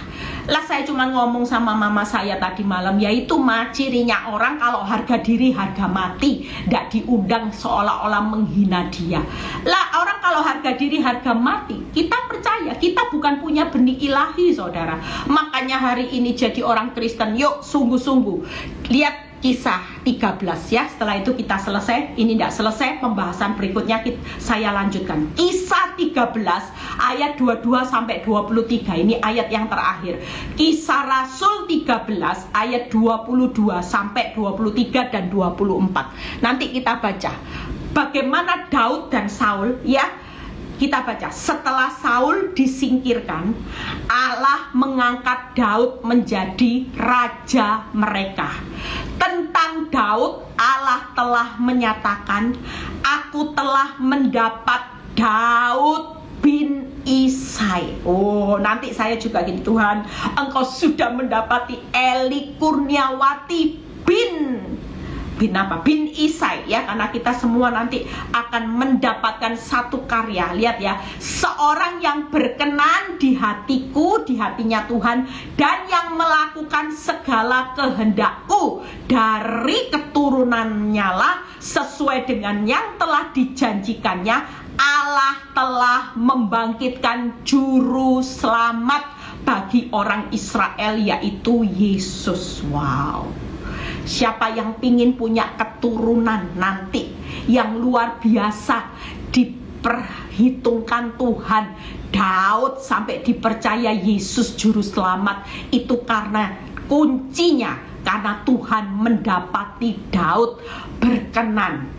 Lah saya cuma ngomong sama mama saya tadi malam, yaitu cirinya orang kalau harga diri harga mati, nggak diundang seolah-olah menghina dia. Lah orang kalau harga diri harga mati, kita percaya kita bukan punya benih ilahi, saudara. Makanya hari ini jadi orang Kristen, yuk sungguh-sungguh lihat Kisah 13 ya. Setelah itu kita selesai. Ini tidak selesai, pembahasan berikutnya saya lanjutkan. Kisah 13 ayat 22 sampai 23. Ini ayat yang terakhir. Kisah Rasul 13 ayat 22 sampai 23 dan 24. Nanti kita baca bagaimana Daud dan Saul, ya. Kita baca, setelah Saul disingkirkan, Allah mengangkat Daud menjadi raja mereka. Tentang Daud, Allah telah menyatakan, aku telah mendapat Daud bin Isai. Oh, nanti saya juga gini, Tuhan, engkau sudah mendapati Eli Kurniawati bin Isai, ya, karena kita semua nanti akan mendapatkan satu karya. Lihat ya, seorang yang berkenan di hatiku, di hatinya Tuhan, dan yang melakukan segala kehendakku. Dari keturunannya lah, sesuai dengan yang telah dijanjikannya, Allah telah membangkitkan juru selamat bagi orang Israel, yaitu Yesus. Wow. Siapa yang pingin punya keturunan nanti yang luar biasa, diperhitungkan Tuhan Daud sampai dipercaya Yesus juru selamat itu karena kuncinya, karena Tuhan mendapati Daud berkenan.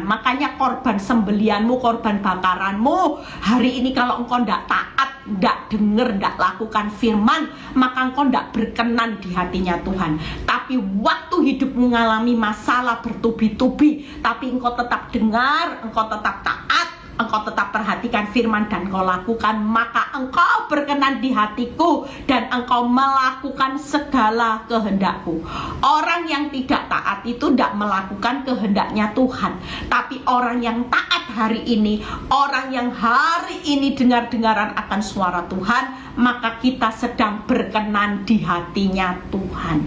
Makanya korban sembelianmu, korban bakaranmu hari ini kalau engkau tidak taat, tidak dengar, tidak lakukan firman, maka engkau tidak berkenan di hatinya Tuhan. Tapi waktu hidupmu mengalami masalah bertubi-tubi, tapi engkau tetap dengar, engkau tetap taat, engkau tetap perhatikan firman dan engkau lakukan, maka engkau berkenan di hatiku dan engkau melakukan segala kehendakku. Orang yang tidak taat itu tidak melakukan kehendaknya Tuhan. Tapi orang yang taat hari ini, orang yang hari ini dengar-dengaran akan suara Tuhan, maka kita sedang berkenan di hatinya Tuhan.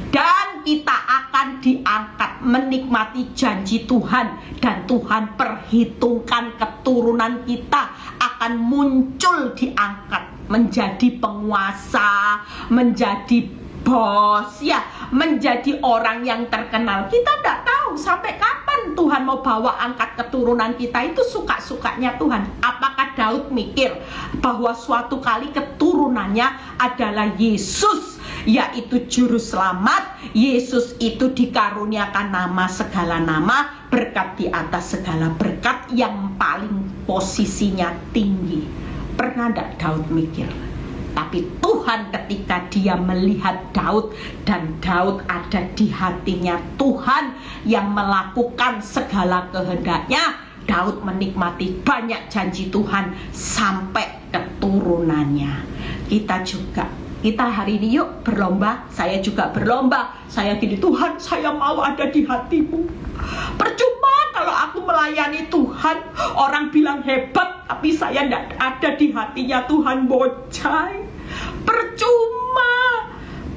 Dan kita akan diangkat menikmati janji Tuhan, dan Tuhan perhitungkan keturunan kita akan muncul diangkat menjadi penguasa, menjadi bos, ya, menjadi orang yang terkenal. Kita tidak tahu sampai kapan Tuhan mau bawa angkat keturunan kita, itu suka-sukanya Tuhan. Apakah Daud mikir bahwa suatu kali keturunannya adalah Yesus, yaitu juru selamat? Yesus itu dikaruniakan nama segala nama, berkat di atas segala berkat, yang paling posisinya tinggi. Pernah tidak Daud mikir? Tapi Tuhan ketika dia melihat Daud, dan Daud ada di hatinya Tuhan yang melakukan segala kehendaknya, Daud menikmati banyak janji Tuhan sampai keturunannya. Kita juga, kita hari ini yuk berlomba. Saya juga berlomba. Saya gini, Tuhan, saya mau ada di hatimu. Percuma kalau aku melayani Tuhan, orang bilang hebat, tapi saya tidak ada di hatinya Tuhan, bocai. Percuma.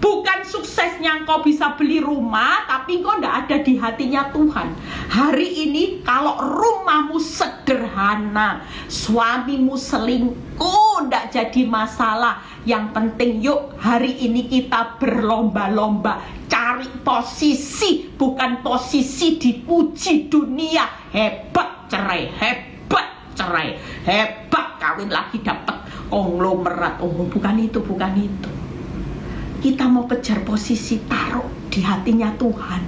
Bukan suksesnya engkau bisa beli rumah, tapi engkau tidak ada di hatinya Tuhan. Hari ini kalau rumahmu sederhana, suamimu selingkuh, tidak jadi masalah. Yang penting yuk hari ini kita berlomba-lomba cari posisi, bukan posisi dipuji dunia. Hebat cerai, hebat cerai, hebat kawin lagi dapat konglomerat. Oh, bukan itu, bukan itu. Kita mau kejar posisi, taruh di hatinya Tuhan.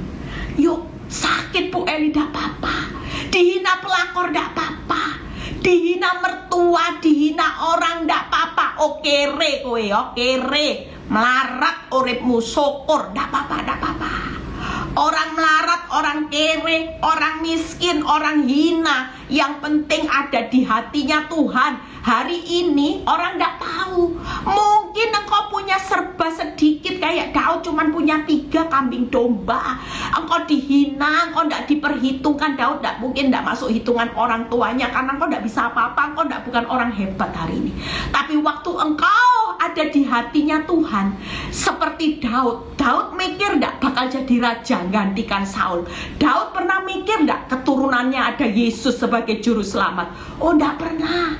Yuk, sakit Bu Eli tidak apa-apa, dihina pelakor tidak apa-apa, dihina mertua, dihina orang tidak apa-apa. Oke re kowe, oke re, melarat uripmu, syukur, tidak apa-apa, tidak apa-apa. Orang melarat, orang kere, orang miskin, orang hina, yang penting ada di hatinya Tuhan. Hari ini orang tidak tahu. Mungkin engkau punya serba sedikit kayak Daud, cuman punya 3 kambing domba. Engkau dihina, engkau tidak diperhitungkan. Daud tidak mungkin tidak masuk hitungan orang tuanya, karena engkau tidak bisa apa-apa. Engkau tidak, bukan orang hebat hari ini. Tapi waktu engkau ada di hatinya Tuhan, seperti Daud. Daud mikir tidak bakal jadi raja gantikan Saul. Daud pernah mikir tidak keturunannya ada Yesus sebagai juru selamat? Oh, tidak pernah.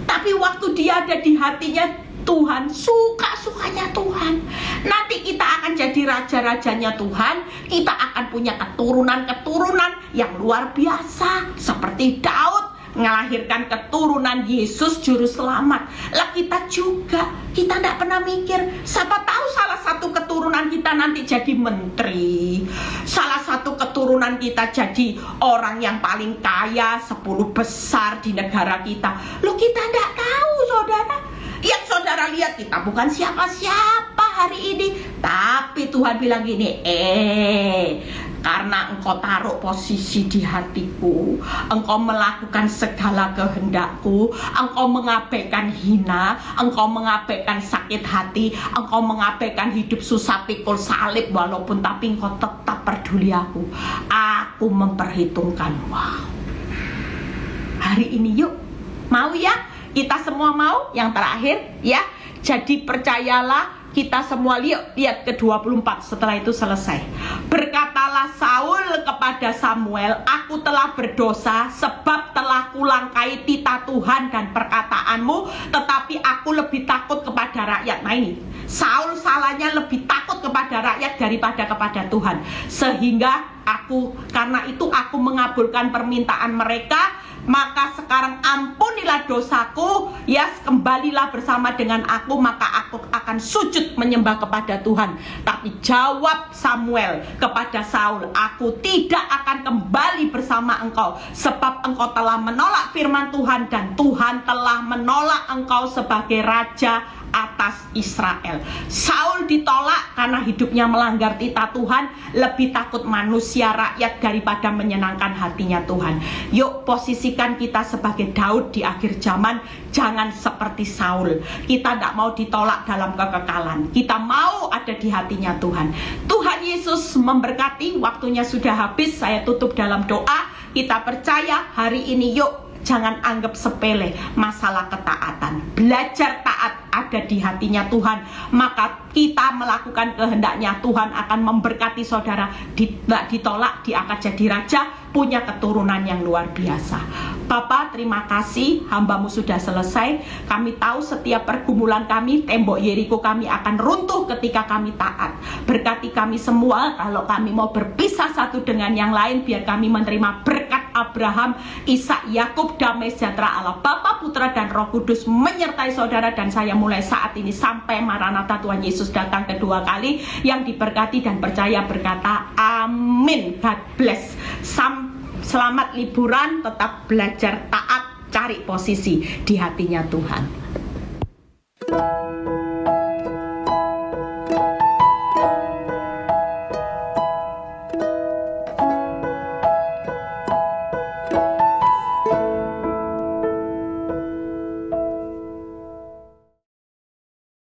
Tapi waktu dia ada di hatinya Tuhan, suka-sukanya Tuhan, nanti kita akan jadi raja-rajanya Tuhan. Kita akan punya keturunan-keturunan yang luar biasa, seperti Daud melahirkan keturunan Yesus juru selamat. Lah kita juga, kita tidak pernah mikir, siapa tahu salah satu keturunan kita nanti jadi menteri, salah satu keturunan kita jadi orang yang paling kaya, 10 besar di negara kita. Loh, kita tidak tahu, saudara. Yang saudara lihat, kita bukan siapa-siapa hari ini. Tapi Tuhan bilang gini, karena engkau taruh posisi di hatiku, engkau melakukan segala kehendakku, engkau mengabaikan hina, engkau mengabaikan sakit hati, engkau mengabaikan hidup susah pikul salib, walaupun tapi engkau tetap peduli aku memperhitungkan. Wow. Hari ini yuk, mau ya? Kita semua mau? Yang terakhir ya, jadi percayalah. Kita semua lihat ke 24 setelah itu selesai. Berkatalah Saul kepada Samuel, aku telah berdosa sebab telah kulangkai titah Tuhan dan perkataanmu, tetapi aku lebih takut kepada rakyat. Nah ini, Saul salahnya lebih takut kepada rakyat daripada kepada Tuhan. Sehingga aku. Karena itu aku mengabulkan permintaan mereka. Maka sekarang ampunilah dosaku, ya, kembalilah bersama dengan aku, maka aku akan sujud menyembah kepada Tuhan. Tapi jawab Samuel kepada Saul, aku tidak akan kembali bersama engkau, sebab engkau telah menolak firman Tuhan, dan Tuhan telah menolak engkau sebagai raja atas Israel. Saul ditolak karena hidupnya melanggar titah Tuhan, lebih takut manusia rakyat daripada menyenangkan hatinya Tuhan. Yuk posisikan kita sebagai Daud di akhir zaman, jangan seperti Saul. Kita tidak mau ditolak dalam kekekalan, kita mau ada di hatinya Tuhan. Tuhan Yesus memberkati. Waktunya sudah habis, saya tutup dalam doa. Kita percaya hari ini, yuk jangan anggap sepele masalah ketaatan. Belajar taat ada di hatinya Tuhan, maka kita melakukan kehendaknya. Tuhan akan memberkati saudara. Ditolak, dia akan jadi raja, punya keturunan yang luar biasa. Bapa, terima kasih, hambamu sudah selesai. Kami tahu setiap pergumulan kami, tembok Yeriko kami akan runtuh ketika kami taat. Berkati kami semua, kalau kami mau berpisah satu dengan yang lain, biar kami menerima berkat Abraham, Ishak, Yakub. Damai sejahtera Allah Bapa, Putra, dan Roh Kudus menyertai saudara dan saya mulai saat ini sampai Maranatha Tuhan Yesus datang kedua kali. Yang diberkati dan percaya berkata amin. God bless. Selamat liburan, tetap belajar taat, cari posisi di hatinya Tuhan.